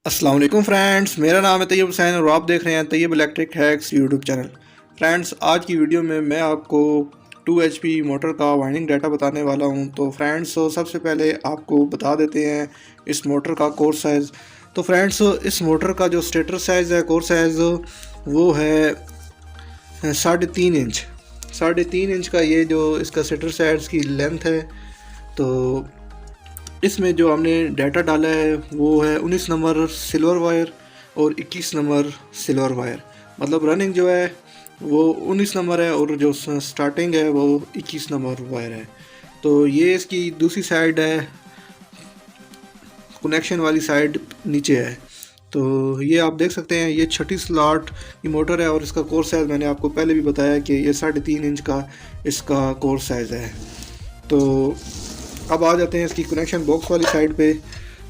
अस्सलाम वालेकुम फ्रेंड्स, मेरा नाम है तैयब हुसैन और आप देख रहे हैं Tayyab electric hacks YouTube channel. Friends, आज की वीडियो में मैं आपको 2 HP मोटर का वाइंडिंग डाटा बताने वाला हूं। तो फ्रेंड्स, सबसे पहले आपको बता देते हैं इस मोटर का कोर साइज़। तो फ्रेंड्स, इस मोटर का जो स्टेटर साइज़ है, कोर साइज़, वो है 3.5 इंच। 3.5 इंच का ये जो इसका स्टेटर साइज़ की लेंथ है। तो इसमें जो हमने डाटा डाला है वो है 19 नंबर सिल्वर वायर और 21 नंबर सिल्वर वायर। मतलब रनिंग जो है वो 19 नंबर है और जो स्टार्टिंग है वो 21 नंबर वायर है। तो ये इसकी दूसरी साइड है, कनेक्शन वाली साइड नीचे है। तो ये आप देख सकते हैं, ये 6 स्लॉट की मोटर है और इसका कोर साइज़ मैंने आपको पहले भी बताया कि ये 3.5 इंच का इसका कोर साइज़ है। तो अब आ जाते हैं इसकी कनेक्शन बॉक्स वाली साइड पे।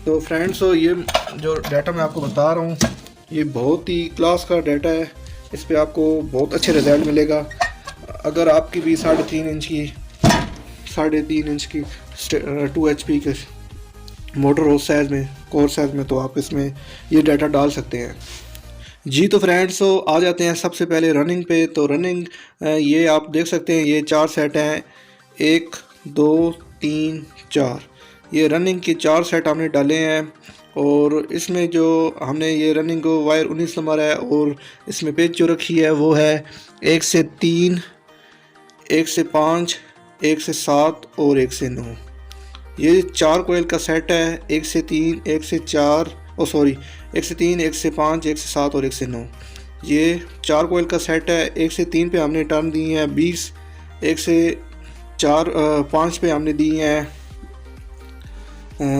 तो फ्रेंड्स, ये जो डाटा मैं आपको बता रहा हूँ ये बहुत ही क्लास का डाटा है। इस पे आपको बहुत अच्छे रिजल्ट मिलेगा। अगर आपकी भी 3.5 इंच की 2 HP के मोटर हो साइज़ में, कोर साइज़ में, तो आप इसमें ये डाटा डाल सकते हैं जी। तो फ्रेंड्स, आ जाते हैं सबसे पहले रनिंग पे। तो रनिंग ये आप देख सकते हैं, ये 4 सेट हैं, 1 2 3 4। ये रनिंग के 4 सेट हमने डाले हैं और इसमें जो हमने ये रनिंग वायर 19 नंबर है और इसमें पेज जो रखी है वो है 1 से 3, 1 से 5, 1 से 7 और 1 से 9। ये 4 कोयल का सेट है, 1 से 3, 1 से 4, 1 से 3, 1 से 5, 1 से 7 और 1 से 9। ये 4 कोयल का सेट है। 1 से 3 पे हमने टर्न दी हैं 20, 1 से 5 पे हमने दी हैं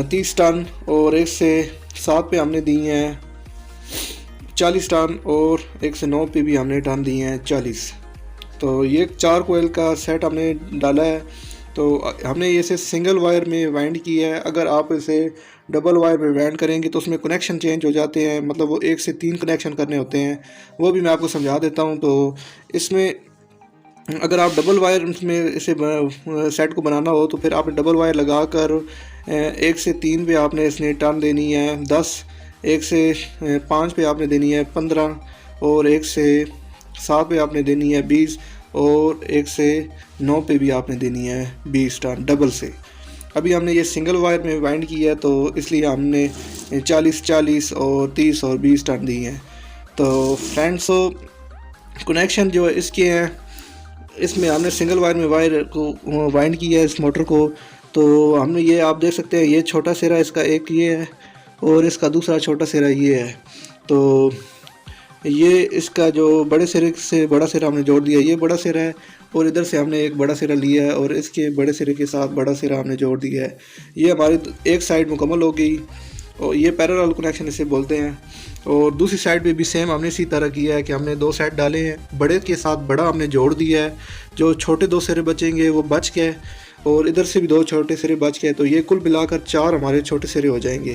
30 टन और 1 से 7 पे हमने दी हैं 40 टन और 1 से 9 पे भी हमने टन दी हैं 40। तो ये 4 कोयल का सेट हमने डाला है। तो हमने इसे सिंगल वायर में वाइंड किया है। अगर आप इसे डबल वायर में वाइंड करेंगे तो उसमें कनेक्शन चेंज हो जाते हैं, मतलब वो 1 से 3 कनेक्शन करने होते हैं। वो भी मैं आपको समझा देता हूँ। तो इसमें अगर आप डबल वायर में इसे सेट को बनाना हो तो फिर आपने डबल वायर लगा कर 1 से 3 पे आपने इसने टर्न देनी है 10, 1 से 5 पे आपने देनी है 15 और 1 से 7 पे आपने देनी है 20 और 1 से 9 पे भी आपने देनी है 20 टर्न डबल से। अभी हमने ये सिंगल वायर में वाइंड किया है तो इसलिए हमने 40 और 30 और 20 टर्न दी हैं। तो फ्रेंड्स, कनेक्शन जो है इसके हैं, इसमें हमने सिंगल वायर में वायर को वाइंड किया है इस मोटर को। तो हमने ये आप देख सकते हैं, ये छोटा सिरा इसका एक ये है और इसका दूसरा छोटा सिरा ये है। तो ये इसका जो बड़े सिरे से बड़ा सिरा हमने जोड़ दिया, ये बड़ा सिरा है और इधर से हमने एक बड़ा सिरा लिया है और इसके बड़े सिरे के साथ बड़ा सिरा हमने जोड़ दिया है। ये हमारी एक साइड मुकम्मल हो गई और ये पैरेलल कनेक्शन इसे बोलते हैं। और दूसरी साइड पे भी सेम हमने इसी तरह किया है कि हमने 2 सेट डाले हैं, बड़े के साथ बड़ा हमने जोड़ दिया है। जो छोटे 2 सिरे बचेंगे वो बच गए और इधर से भी 2 छोटे सिरे बच गए। तो ये कुल मिलाकर 4 हमारे छोटे सिरे हो जाएंगे।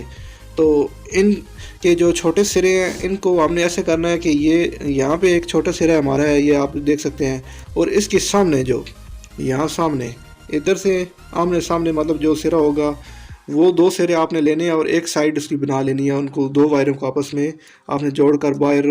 तो इन के जो छोटे सिरे हैं इनको हमने ऐसे करना है कि ये यहाँ पे एक छोटा सिरा हमारा है, ये आप देख सकते हैं, और इसके सामने जो यहाँ सामने इधर से आमने सामने मतलब जो सिरा होगा वो 2 सिरे आपने लेने हैं और एक साइड उसकी बना लेनी है। उनको 2 वायरों को आपस में आपने जोड़कर वायर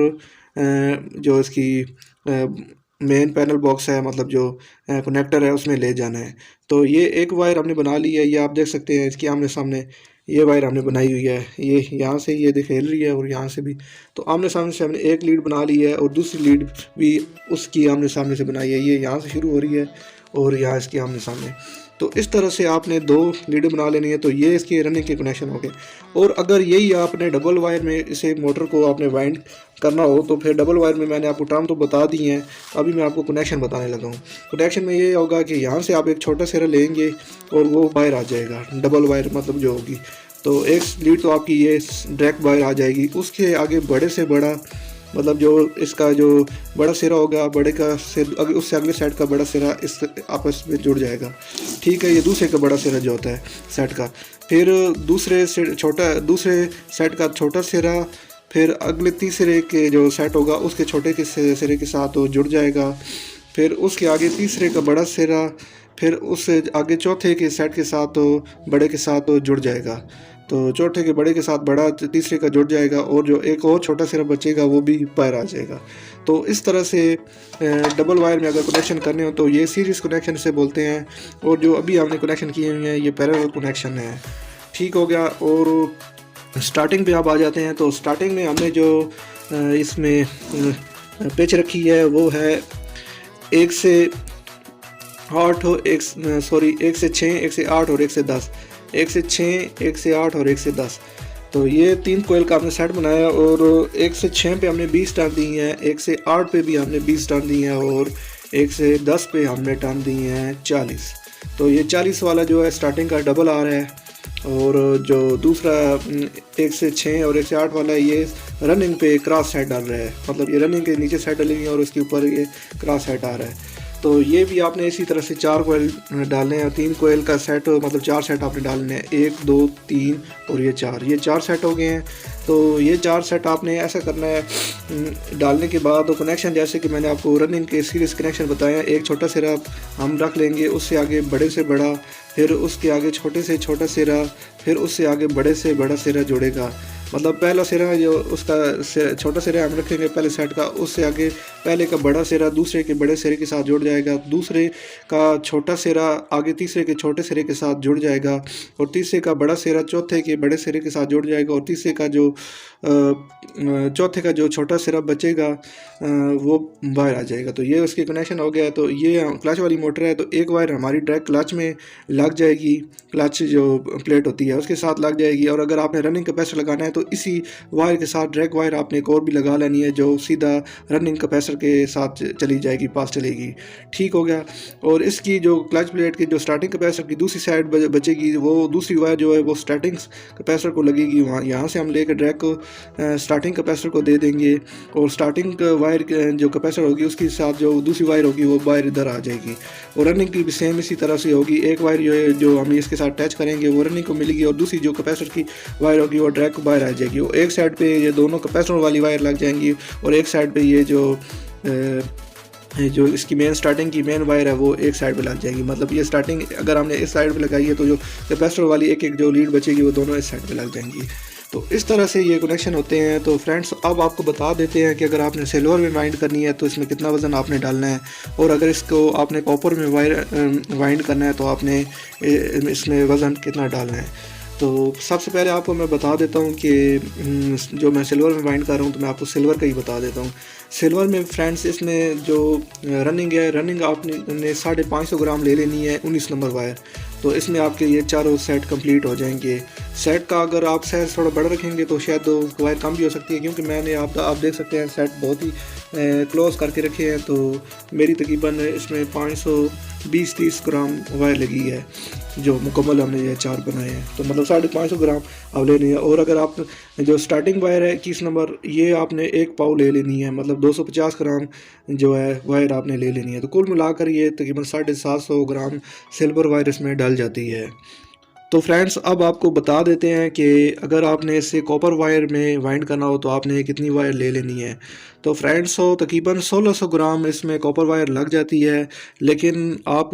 जो इसकी मेन पैनल बॉक्स है, मतलब जो कनेक्टर है, उसमें ले जाना है। तो ये एक वायर हमने बना ली है, ये आप देख सकते हैं, इसकी आमने सामने ये वायर हमने बनाई हुई है। ये यहाँ से ये खेल रही है और यहाँ से भी। तो आमने सामने से हमने एक लीड बना ली है और दूसरी लीड भी उसकी आमने सामने से बनाई है। ये यहाँ से शुरू हो रही है और यहाँ इसके आमने सामने। तो इस तरह से आपने 2 लीड बना लेनी है। तो ये इसके रनिंग के कनेक्शन हो गए। और अगर यही आपने डबल वायर में इसे मोटर को आपने वाइंड करना हो तो फिर डबल वायर में मैंने आपको टर्म तो बता दी हैं, अभी मैं आपको कनेक्शन बताने लगा हूँ। कनेक्शन में ये होगा कि यहाँ से आप एक छोटा सिरा लेंगे और वो वायर आ जाएगा, डबल वायर मतलब जो होगी। तो एक लीड तो आपकी ये डायरेक्ट वायर आ जाएगी। उसके आगे बड़े से बड़ा, मतलब जो इसका जो बड़ा सिरा होगा, बड़े का से उससे अगले साइड का बड़ा सिरा इस आपस में जुड़ जाएगा। ठीक है, ये दूसरे का बड़ा सिरा जो होता है सेट का, फिर दूसरे सेट का छोटा सिरा, फिर अगले तीसरे के जो सेट होगा उसके छोटे के सिरे के साथ वो जुड़ जाएगा। फिर उसके आगे तीसरे का बड़ा सिरा, फिर उससे आगे चौथे के सेट के साथ बड़े के साथ जुड़ जाएगा। तो चौथे के बड़े के साथ बड़ा तीसरे का जुड़ जाएगा और जो एक और छोटा सिरा बचेगा वो भी बाहर आ जाएगा। तो इस तरह से डबल वायर में अगर कनेक्शन करने हो तो ये सीरीज़ कनेक्शन से बोलते हैं, और जो अभी हमने कनेक्शन किए हुए हैं ये पैरेलल कनेक्शन है। ठीक हो गया। और स्टार्टिंग पे आप आ जाते हैं। तो स्टार्टिंग में हमने जो इसमें पिच रखी है वो है 1 से 8 और 1 से 6, 1 से 8 और 1 से 10, 1 से 6, 1 से 8 और 1 से 10। तो ये 3 कोयल का हमने सेट बनाया, और 1 से 6 पे हमने 20 टर्न दी हैं, 1 से 8 पे भी हमने 20 टर्न दी हैं, और 1 से 10 पे हमने टर्न दी हैं 40। तो ये 40 वाला जो है स्टार्टिंग का डबल आ रहा है, और जो दूसरा 1 से 6 और 1 से 8 वाला है ये रनिंग पे क्रॉस सेट डाल रहा है, मतलब ये रनिंग के नीचे सेट डली है और उसके ऊपर ये क्रॉस सेट आ रहा है। तो ये भी आपने इसी तरह से 4 कोयल डालने हैं, 3 कोयल का सेट, मतलब 4 सेट आपने डालने हैं, 1 2 3 और ये 4, ये 4 सेट हो गए हैं। तो ये 4 सेट आपने ऐसा करना है डालने के बाद। तो कनेक्शन जैसे कि मैंने आपको रनिंग के सीरीज कनेक्शन बताया, एक छोटा सिरा हम रख लेंगे, उससे आगे बड़े से बड़ा, फिर उसके आगे छोटे से छोटा सिरा, फिर उससे आगे बड़े से बड़ा सिरा जुड़ेगा। मतलब पहला सिरा जो उसका छोटा सिरा हम रखेंगे पहले सेट का, उससे आगे पहले का बड़ा सिरा दूसरे के बड़े सिरे के साथ जुड़ जाएगा, दूसरे का छोटा सिरा आगे तीसरे के छोटे सिरे के साथ जुड़ जाएगा, और तीसरे का बड़ा सिरा चौथे के बड़े सिरे के साथ जुड़ जाएगा, और तीसरे का जो चौथे का जो छोटा सिरा बचेगा वो बाहर आ जाएगा। तो ये उसकी कनेक्शन हो गया। तो ये क्लच वाली मोटर है, तो एक वायर हमारी डायरेक्ट क्लच में लग जाएगी, क्लच जो प्लेट होती है उसके साथ लग जाएगी। और अगर आपने रनिंग कैपेसिटर लगाना है तो इसी वायर के साथ डायरेक्ट वायर आपने एक और भी लगा लेनी है जो सीधा रनिंग कैपेसिटर के साथ चली जाएगी, पास चलेगी। ठीक हो गया। और इसकी जो क्लच प्लेट की जो स्टार्टिंग कैपेसिटर की दूसरी साइड बचेगी, वो दूसरी वायर जो है वो स्टार्टिंग कैपेसिटर को लगेगी, वहाँ यहाँ से हम लेकर डायरेक्ट स्टार्टिंग कैपेसिटर को दे देंगे, और स्टार्टिंग वायर जो कैपेसिटर होगी उसके साथ जो दूसरी वायर होगी वो वायर इधर आ जाएगी। और रनिंग की भी सेम इसी तरह से होगी, एक वायर जो है जो हम इसके साथ अटैच करेंगे वो रनिंग को मिलेगी, और दूसरी जो कैपेसिटर की वायर होगी वो डायरेक्ट बाहर आ जाएगी। वो एक साइड पे ये दोनों कैपेसिटर वाली वायर लग जाएंगी, और एक साइड पे ये जो इसकी मेन स्टार्टिंग की मेन वायर है वो एक साइड पे लग जाएगी। मतलब ये स्टार्टिंग अगर हमने इस साइड पे लगाई है तो जो कैपेसिटर वाली एक एक जो लीड बचेगी वो दोनों इस साइड पे लग जाएंगी। तो इस तरह से ये कनेक्शन होते हैं। तो फ्रेंड्स अब आपको बता देते हैं कि अगर आपने सिल्वर में वाइंड करनी है तो इसमें कितना वज़न आपने डालना है, और अगर इसको आपने कॉपर में वाइंड करना है तो आपने इसमें वज़न कितना डालना है। तो सबसे पहले आपको मैं बता देता हूँ कि जो मैं सिल्वर में वाइंड कर रहा हूँ तो मैं आपको सिल्वर का ही बता देता हूँ। सिल्वर में फ्रेंड्स इसमें जो रनिंग है, रनिंग आपने 550 ग्राम ले लेनी है 19 नंबर वायर। तो इसमें आपके ये चारों सेट कंप्लीट हो जाएंगे। सेट का अगर आप साइज़ थोड़ा बड़ा रखेंगे तो शायद दो वायर कम भी हो सकती है, क्योंकि मैंने आप देख सकते हैं सेट बहुत ही क्लोज करके रखे हैं। तो मेरी तकरीबन इसमें 520-30 ग्राम वायर लगी है जो मुकम्मल हमने ये 4 बनाए हैं। तो मतलब 550 ग्राम आप लेनी है। और अगर आप जो स्टार्टिंग वायर है 21 नंबर, ये आपने 1 पाव ले लेनी है, मतलब 250 ग्राम जो है वायर आपने ले लेनी है। तो कुल मिलाकर ये तकरीबन 750 ग्राम सिल्वर वायर इसमें डल जाती है। तो फ्रेंड्स अब आपको बता देते हैं कि अगर आपने इससे कॉपर वायर में वाइंड करना हो तो आपने कितनी वायर ले लेनी है। तो फ्रेंड्स तकरीबन 1600 ग्राम इसमें कॉपर वायर लग जाती है, लेकिन आप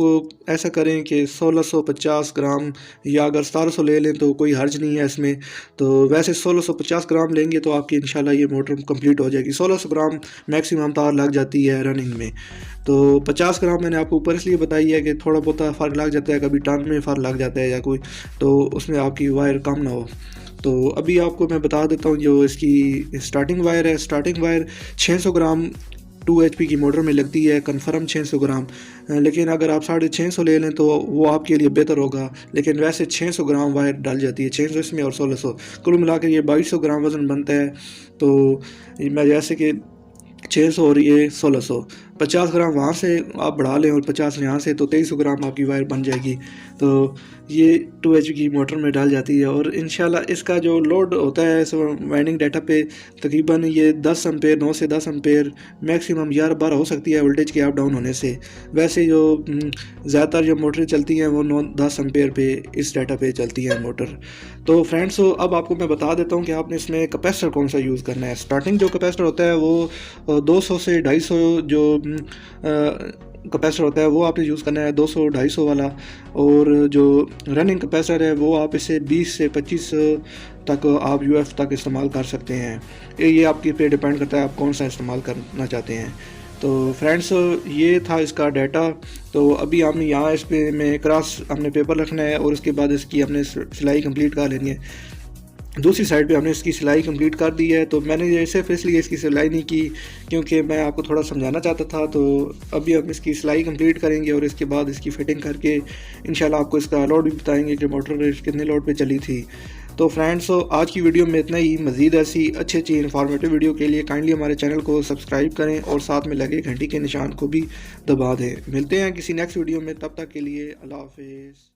ऐसा करें कि 1650 ग्राम या अगर 1700 ले लें तो कोई हर्ज नहीं है इसमें। तो वैसे 1650 ग्राम लेंगे तो आपकी इंशाल्लाह ये मोटर कंप्लीट हो जाएगी। 1600 ग्राम मैक्सिमम तार लग जाती है रनिंग में। तो 50 ग्राम मैंने आपको ऊपर इसलिए बताई है कि थोड़ा बहुत फ़र्क लग जाता है, कभी टन में फ़र्क लग जाता है या कोई, तो उसमें आपकी वायर कम ना हो। तो अभी आपको मैं बता देता हूँ जो इसकी स्टार्टिंग वायर है। स्टार्टिंग वायर 600 ग्राम 2 HP की मोटर में लगती है, कन्फर्म 600 ग्राम। लेकिन अगर आप 650 ले लें तो वो आपके लिए बेहतर होगा, लेकिन वैसे 600 ग्राम वायर डाल जाती है, 600 इसमें और 1600, कुल मिलाकर ये 2200 ग्राम वज़न बनता है। तो मैं जैसे कि 600 और ये 1600, 50 ग्राम वहाँ से आप बढ़ा लें और 50 यहाँ से, तो 2300 ग्राम आपकी वायर बन जाएगी। तो ये 2 HP की मोटर में डाल जाती है। और इंशाल्लाह इसका जो लोड होता है इस वाइंडिंग डाटा पे तकरीबन ये 10 एम्पेयर, 9 से 10 एम्पेयर मैक्सिमम 11-12 हो सकती है वोल्टेज के अप डाउन होने से। वैसे जो ज़्यादातर जो मोटरें चलती हैं वो 9-10 एम्पेयर पे इस डाटा पे चलती हैं मोटर। तो फ्रेंड्स अब आपको मैं बता देता हूँ कि आपने इसमें कैपेसिटर कौन सा यूज़ करना है। स्टार्टिंग जो कैपेसिटर होता है वो 200 से 250 जो कैपेसिटर होता है वो आपने यूज़ करना है 200-250 वाला, और जो रनिंग कैपेसिटर है वो आप इसे 20 से 25 तक आप यूएफ तक इस्तेमाल कर सकते हैं। ये आपके पे डिपेंड करता है आप कौन सा इस्तेमाल करना चाहते हैं। तो फ्रेंड्स ये था इसका डाटा। तो अभी हमने यहाँ इस पे में क्रॉस हमने पेपर रखना है और उसके बाद इसकी हमने सिलाई कंप्लीट कर लेनी है। दूसरी साइड पे हमने इसकी सिलाई कंप्लीट कर दी है। तो मैंने ये सिर्फ इसलिए इसकी सिलाई नहीं की क्योंकि मैं आपको थोड़ा समझाना चाहता था। तो अभी हम इसकी सिलाई कंप्लीट करेंगे और इसके बाद इसकी फ़िटिंग करके इंशाल्लाह आपको इसका लोड भी बताएंगे कि मोटर कितने लोड पे चली थी। तो फ्रेंड्स आज की वीडियो में इतना ही। मज़ीद ऐसी अच्छी इन्फॉर्मेटिव वीडियो के लिए काइंडली हमारे चैनल को सब्सक्राइब करें और साथ में लगे घंटी के निशान को भी दबा दें। मिलते हैं किसी नेक्स्ट वीडियो में, तब तक के लिए अल्लाह हाफिज़।